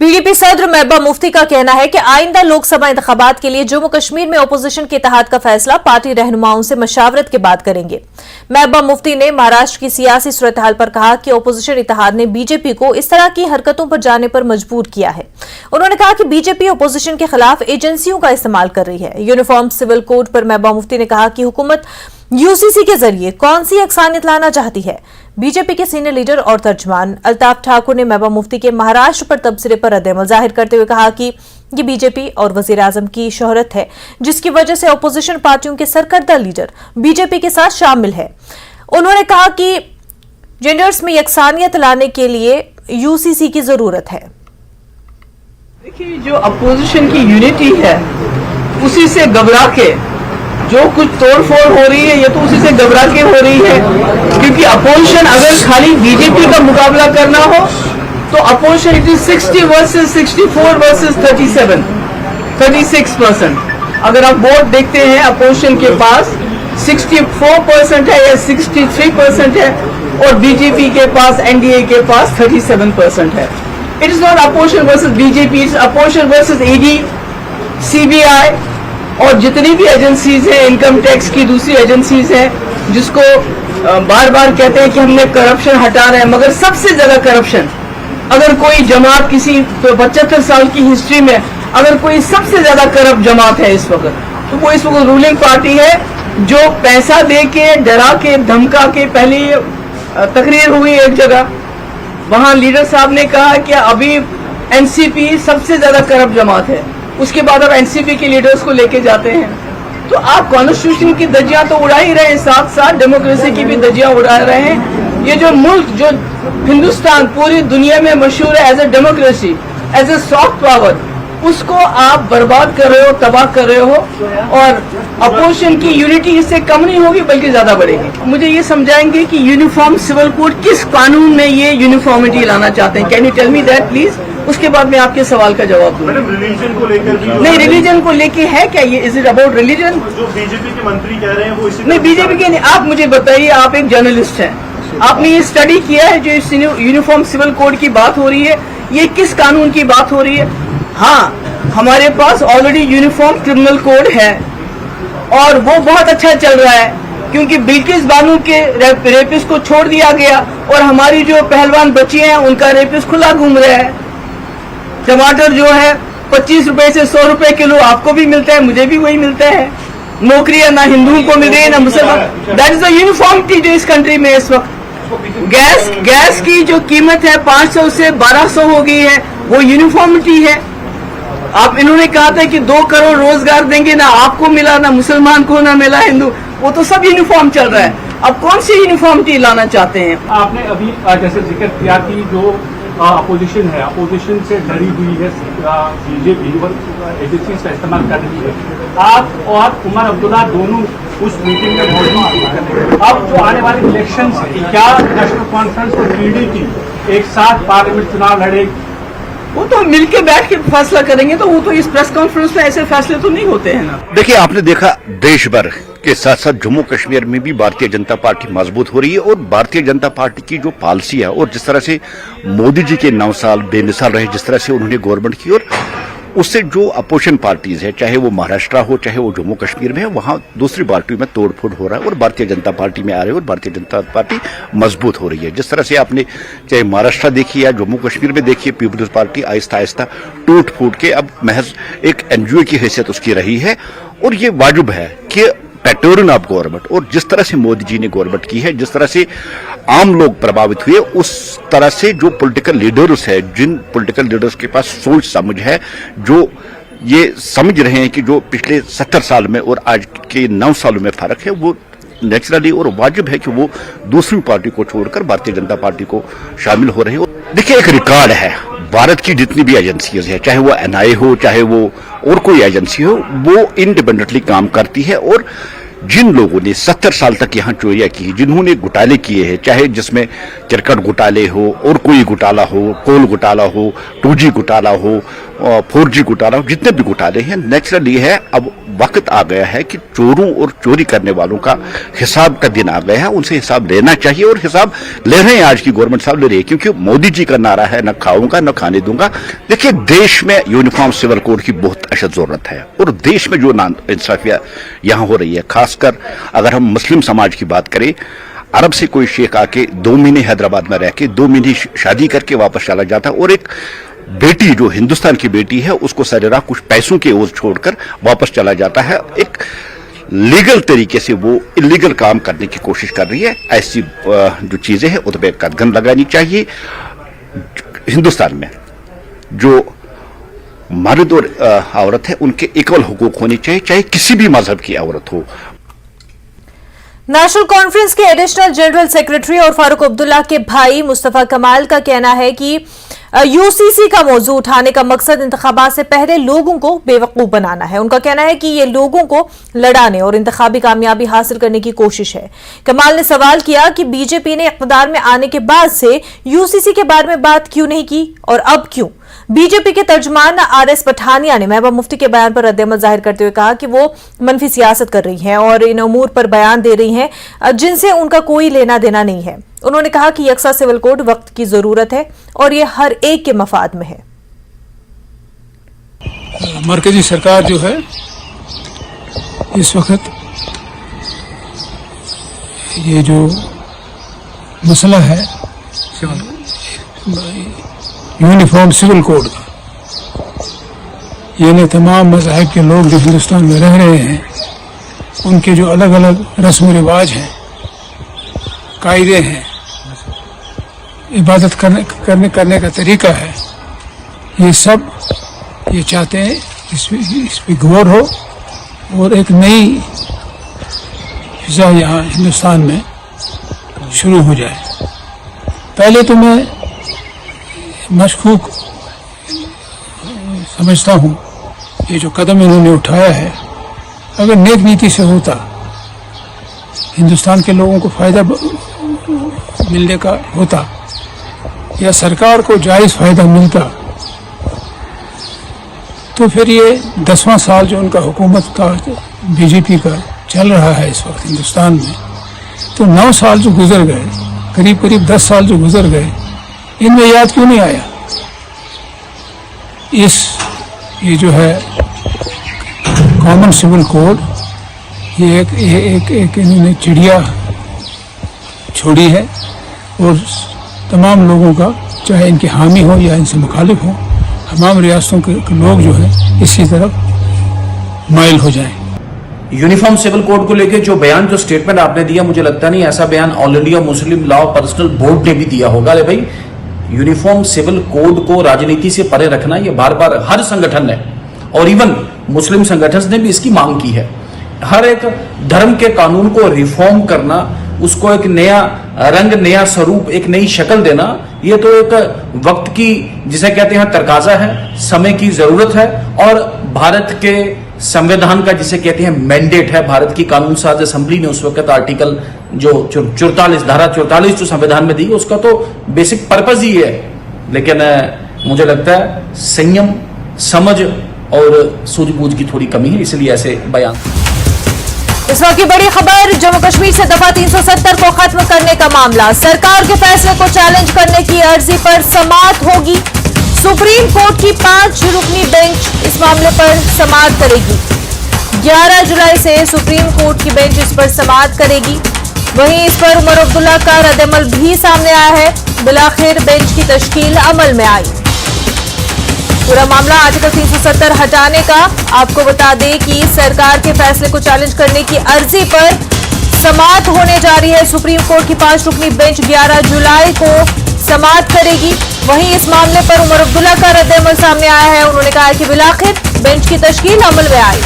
PDP सदर महबूबा मुफ्ती का कहना है कि आइंदा लोकसभा इंतखाबात के लिए जम्मू कश्मीर में अपोजिशन के इत्तेहाद का फैसला पार्टी रहनुमाओं से मशावरत के बाद करेंगे। महबूबा मुफ्ती ने महाराष्ट्र की सियासी सूरत-हाल पर कहा कि अपोजिशन इत्तेहाद ने बीजेपी को इस तरह की हरकतों पर जाने पर मजबूर किया है। उन्होंने कहा कि बीजेपी अपोजिशन के खिलाफ एजेंसियों का इस्तेमाल कर रही है। यूनिफॉर्म सिविल कोड पर महबूबा मुफ्ती ने कहा कि हुकूमत यूसीसी के जरिए कौन सी यकसानियत लाना चाहती है। बीजेपी के सीनियर लीडर और तर्जमान अल्ताफ ठाकुर ने महबूबा मुफ्ती के महाराष्ट्र पर तबसरे पर रद्द-ए-अमल जाहिर करते हुए कहा कि ये बीजेपी और वजीर आजम की शोहरत है, जिसकी वजह से अपोजिशन पार्टियों के सरकर्दा लीडर बीजेपी के साथ शामिल है। उन्होंने कहा कि जेंडर्स में यकसानियत लाने के लिए यूसीसी की जरूरत है। देखिए, जो अपोजिशन की यूनिटी है उसी से घबरा के जो कुछ तोड़फोड़ हो रही है, ये तो उसी से घबरा के हो रही है। क्योंकि अपोजिशन अगर खाली बीजेपी का मुकाबला करना हो तो opposition it is 60 versus 64 versus 36%। अगर आप वोट देखते हैं अपोजिशन के पास 64% है या 63% है और बीजेपी के पास, एनडीए के पास 37% है। It is not opposition versus BJP, it's opposition versus ED, CBI और जितनी भी एजेंसीज हैं, इनकम टैक्स की दूसरी एजेंसीज हैं, जिसको बार बार कहते हैं कि हमने करप्शन हटा रहे हैं, मगर सबसे ज्यादा करप्शन अगर कोई जमात किसी 75 साल की हिस्ट्री में अगर कोई सबसे ज्यादा करप्ट जमात है इस वक्त, तो वो इस वक्त रूलिंग पार्टी है, जो पैसा दे के, डरा के, धमका के। पहले तकरीर हुई एक जगह, वहां लीडर साहब ने कहा कि अभी एनसीपी सबसे ज्यादा करप्ट जमात है, उसके बाद आप एनसीपी के लीडर्स को लेके जाते हैं। तो आप कॉन्स्टिट्यूशन की धज्जियां तो उड़ा ही रहे हैं, साथ साथ डेमोक्रेसी की भी धज्जियां उड़ा रहे हैं। ये जो मुल्क, जो हिंदुस्तान पूरी दुनिया में मशहूर है as a democracy, as a soft power, उसको आप बर्बाद कर रहे हो, तबाह कर रहे हो। और अपोजिशन की यूनिटी इससे कम नहीं होगी बल्कि ज्यादा बढ़ेगी। मुझे ये समझाएंगे कि यूनिफॉर्म सिविल कोड किस कानून में ये यूनिफॉर्मिटी लाना चाहते हैं? Can you tell me that please? उसके बाद मैं आपके सवाल का जवाब दूंगा। रिलीजन को लेकर भी नहीं, रिलीजन को लेके है क्या ये? Is it about religion? जो बीजेपी के मंत्री कह रहे हैं वो इसी नहीं, बीजेपी के नहीं। आप मुझे बताइए, आप एक जर्नलिस्ट हैं, आपने ये स्टडी किया है जो इस यूनिफॉर्म सिविल कोड की बात हो रही है, ये किस कानून की बात हो रही है? हाँ, हमारे पास ऑलरेडी यूनिफॉर्म क्रिमिनल कोड है और वो बहुत अच्छा चल रहा है, क्योंकि बिल्किस बानो के रेपिस्ट को छोड़ दिया गया और हमारी जो पहलवान बच्ची हैं उनका रेपिस्ट खुला घूम रहा है। टमाटर जो है 25 रुपए से 100 रुपए किलो आपको भी मिलता है, मुझे भी वही मिलता है। नौकरियां ना हिंदुओं को मिल रही है ना मुसलमान। दैट इज द यूनिफॉर्मिटी जो इस कंट्री में इस वक्त। गैस की जो कीमत है 500 से 1200 हो गई है, वो यूनिफॉर्मिटी है। आप, इन्होंने कहा था कि 2 करोड़ रोजगार देंगे, ना आपको मिला, ना मुसलमान को, ना मिला हिंदू, वो तो सब यूनिफॉर्म चल रहा है। अब कौन सी यूनिफॉर्मिटी लाना चाहते हैं? आपने अभी जैसे जिक्र किया कि जो अपोजिशन है, अपोजिशन से डरी हुई है बीजेपी और एजेंसी का इस्तेमाल कर रही है। आप और उमर अब्दुल्ला दोनों उस मीटिंग में मौजूद। अब जो आने वाले इलेक्शन है, क्या नेशनल कॉन्फ्रेंस और पीडीपी एक साथ पार्लियामेंट चुनाव लड़े? वो तो मिलके बैठ के फैसला करेंगे, तो वो तो इस प्रेस कॉन्फ्रेंस में ऐसे फैसले तो नहीं होते हैं ना। देखिए, आपने देखा देश भर के साथ साथ जम्मू कश्मीर में भी भारतीय जनता पार्टी मजबूत हो रही है और भारतीय जनता पार्टी की जो पॉलिसी है और जिस तरह से मोदी जी के 9 साल बेमिसाल रहे, जिस तरह से उन्होंने गवर्नमेंट की, और उससे जो अपोजिशन पार्टीज है, चाहे वो महाराष्ट्र हो चाहे वो जम्मू कश्मीर में है, वहां दूसरी पार्टियों में तोड़फोड़ हो रहा है और भारतीय जनता पार्टी में आ रहे हैं और भारतीय जनता पार्टी मजबूत हो रही है। जिस तरह से आपने चाहे महाराष्ट्र देखिए या जम्मू कश्मीर में देखिए, पीपुल्स पार्टी आहिस्ता आहिस्ता टूट फूट के अब महज एक एनजीओ की हैसियत उसकी रही है। और ये वाजिब है कि पैटर्न ऑफ गवर्नमेंट, और जिस तरह से मोदी जी ने गवर्नमेंट की है, जिस तरह से आम लोग प्रभावित हुए, उस तरह से जो पॉलिटिकल लीडर्स है, जिन पॉलिटिकल लीडर्स के पास सोच समझ है, जो ये समझ रहे हैं कि जो पिछले 70 साल में और आज के 9 सालों में फर्क है, वो नेचुरली और वाजिब है कि वो दूसरी पार्टी को छोड़कर भारतीय जनता पार्टी को शामिल हो रहे हो। देखिए, एक रिकॉर्ड है, भारत की जितनी भी एजेंसीज है, चाहे वो एनआईए हो चाहे वो और कोई एजेंसी हो, वो इंडिपेंडेंटली काम करती है और जिन लोगों ने 70 साल तक यहाँ चोरियां की, जिन्होंने घोटाले किए हैं, चाहे जिसमें चिरकट घोटाले हो और कोई घोटाला हो, कोल घोटाला हो, 2G घोटाला हो, 4G घोटाला हो, जितने भी घोटाले हैं, नेचुरल ये है अब वक्त आ गया है कि चोरों और चोरी करने वालों का हिसाब का दिन आ गया है। उनसे हिसाब लेना चाहिए और हिसाब ले रहे हैं, आज की गवर्नमेंट साहब ले रही है, क्योंकि मोदी जी का नारा है न खाऊंगा न खाने दूंगा। देखिए, देश में यूनिफॉर्म सिविल कोड की बहुत अशद जरूरत है और देश में जो नाइंसाफियां यहां हो रही है, खासकर अगर हम मुस्लिम समाज की बात करें, अरब से कोई शेख आके 2 महीने हैदराबाद में रह के 2 महीने शादी करके वापस चला जाता है और एक बेटी जो हिंदुस्तान की बेटी है उसको सरेरा कुछ पैसों के ओर छोड़कर वापस चला जाता है। एक लीगल तरीके से वो इलीगल काम करने की कोशिश कर रही है। ऐसी जो चीजें हैं उन पर कदगन लगानी चाहिए। हिंदुस्तान में जो मर्द और औरत है उनके इक्वल हुकूक होने चाहिए, चाहे किसी भी मजहब की औरत हो। नेशनल कॉन्फ्रेंस के एडिशनल जनरल सेक्रेटरी और फारूक अब्दुल्ला के भाई मुस्तफा कमाल का कहना है कि यूसीसी का मौजू उठाने का मकसद इंतखाबात से पहले लोगों को बेवकूफ बनाना है। उनका कहना है कि ये लोगों को लड़ाने और इंतखाबी कामयाबी हासिल करने की कोशिश है। कमाल ने सवाल किया कि बीजेपी ने इख्तियार में आने के बाद से यूसीसी के बारे में बात क्यों नहीं की और अब क्यों। बीजेपी के तर्जमान आरएस पठानिया ने महबूबा मुफ्ती के बयान पर रद्द-ए-अमल जाहिर करते हुए कहा कि वो मनफी सियासत कर रही हैं और इन अमूर पर बयान दे रही हैं जिनसे उनका कोई लेना देना नहीं है। उन्होंने कहा कि यकसा सिविल कोड वक्त की जरूरत है और ये हर एक के मफाद में है। मरकजी सरकार जो है इस वक्त ये जो मसला है यूनिफॉर्म सिविल कोड का, यानी तमाम मज़ाहिब के लोग जो हिंदुस्तान में रह रहे हैं उनके जो अलग अलग रस्म रिवाज हैं, कायदे हैं, इबादत करने का तरीका है, ये सब ये चाहते हैं इस पर गौर हो और एक नई फिजा यहाँ हिंदुस्तान में शुरू हो जाए। पहले तो मैं मशकूक समझता हूँ ये जो कदम इन्होंने उठाया है, अगर नेक नीति से होता, हिंदुस्तान के लोगों को फायदा मिलने का होता या सरकार को जायज़ फायदा मिलता, तो फिर ये 10वां साल जो उनका हुकूमत का बीजेपी का चल रहा है इस वक्त हिंदुस्तान में, तो 9 साल जो गुजर गए, करीब करीब 10 साल जो गुजर गए, इनमें याद क्यों नहीं आया ये जो है कॉमन सिविल कोड, ये एक इन्होंने चिड़िया छोड़ी है और तमाम लोगों का, चाहे इनके हामी हो या इनसे मुखालिफ हो, तमाम रियासतों के लोग जो है इसी तरफ माइल हो जाएं। यूनिफॉर्म सिविल कोड को लेकर जो बयान, जो स्टेटमेंट आपने दिया, मुझे लगता नहीं ऐसा बयान all India Muslim law personal board ने भी दिया होगा। ले भाई, यूनिफॉर्म सिविल कोड को राजनीति से परे रखना, ये बार बार हर संगठन ने और इवन मुस्लिम संगठन ने भी इसकी मांग की है। हर एक धर्म के कानून को रिफॉर्म करना, उसको एक नया रंग, नया स्वरूप, एक नई शक्ल देना, ये तो एक वक्त की, जिसे कहते हैं तकाजा है, समय की जरूरत है और भारत के संविधान का, जिसे कहते हैं मैंडेट है। भारत की कानून साज असेंबली ने उस वक्त आर्टिकल जो 44 धारा 44 जो संविधान में दी, उसका तो बेसिक पर्पज ही है। लेकिन मुझे लगता है संयम, समझ और सूझबूझ की थोड़ी कमी है, इसलिए ऐसे बयान। इस वक्त की बड़ी खबर, जम्मू कश्मीर से दफा 370 को खत्म करने का मामला, सरकार के फैसले को चैलेंज करने की अर्जी पर समाअत होगी। सुप्रीम कोर्ट की 5 रुकनी बेंच इस मामले पर समाअत करेगी। 11 जुलाई से सुप्रीम कोर्ट की बेंच इस पर समाअत करेगी। वहीं इस पर उमर अब्दुल्ला का रद्द-ए-अमल भी सामने आया है। बिलाखिर बेंच की तश्कील अमल में आई। पूरा मामला आर्टिकल 370 हटाने का। आपको बता दें कि सरकार के फैसले को चैलेंज करने की अर्जी पर समाअत होने जा रही है। सुप्रीम कोर्ट की 5 रुकनी बेंच 11 जुलाई को समाअत करेगी। वहीं इस मामले पर उमर अब्दुल्ला का रद्द-ए-अमल सामने आया है। उन्होंने कहा है कि बिलाखिर बेंच की तश्कील अमल में आई।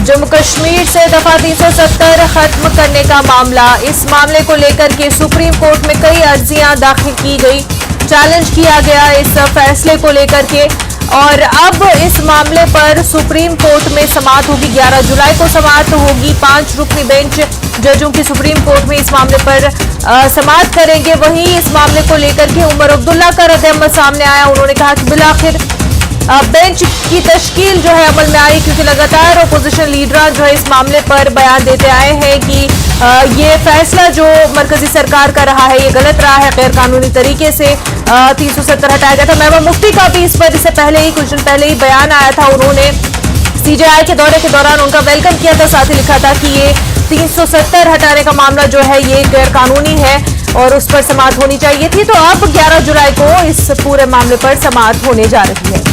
जम्मू कश्मीर से दफा 370 खत्म करने का मामला। इस मामले को लेकर के सुप्रीम कोर्ट में कई अर्जियां दाखिल की गई, चैलेंज किया गया इस फैसले को लेकर के, और अब इस मामले पर सुप्रीम कोर्ट में समाअत होगी। 11 जुलाई को समाअत होगी। 5 रुकनी बेंच जजों की सुप्रीम कोर्ट में इस मामले पर समाअत करेंगे। वहीं इस मामले को लेकर के उमर अब्दुल्ला का रद्द-ए-अमल सामने आया। उन्होंने कहा कि बिलाखिर बेंच की तश्कील जो है अमल में आई, क्योंकि लगातार अपोजिशन लीडर जो है इस मामले पर बयान देते आए हैं कि ये फैसला जो मरकजी सरकार का रहा है ये गलत रहा है, गैर कानूनी तरीके से 370 हटाया गया था। महबूबा मुफ्ती का भी इस पर इससे पहले ही कुछ दिन पहले ही बयान आया था। उन्होंने सीजेआई के दौरे के दौरान उनका वेलकम किया था, साथ ही लिखा था कि ये 370 हटाने का मामला जो है ये गैर कानूनी है और उस पर समाअत होनी चाहिए थी। तो अब 11 जुलाई को इस पूरे मामले पर समाअत होने जा रही है।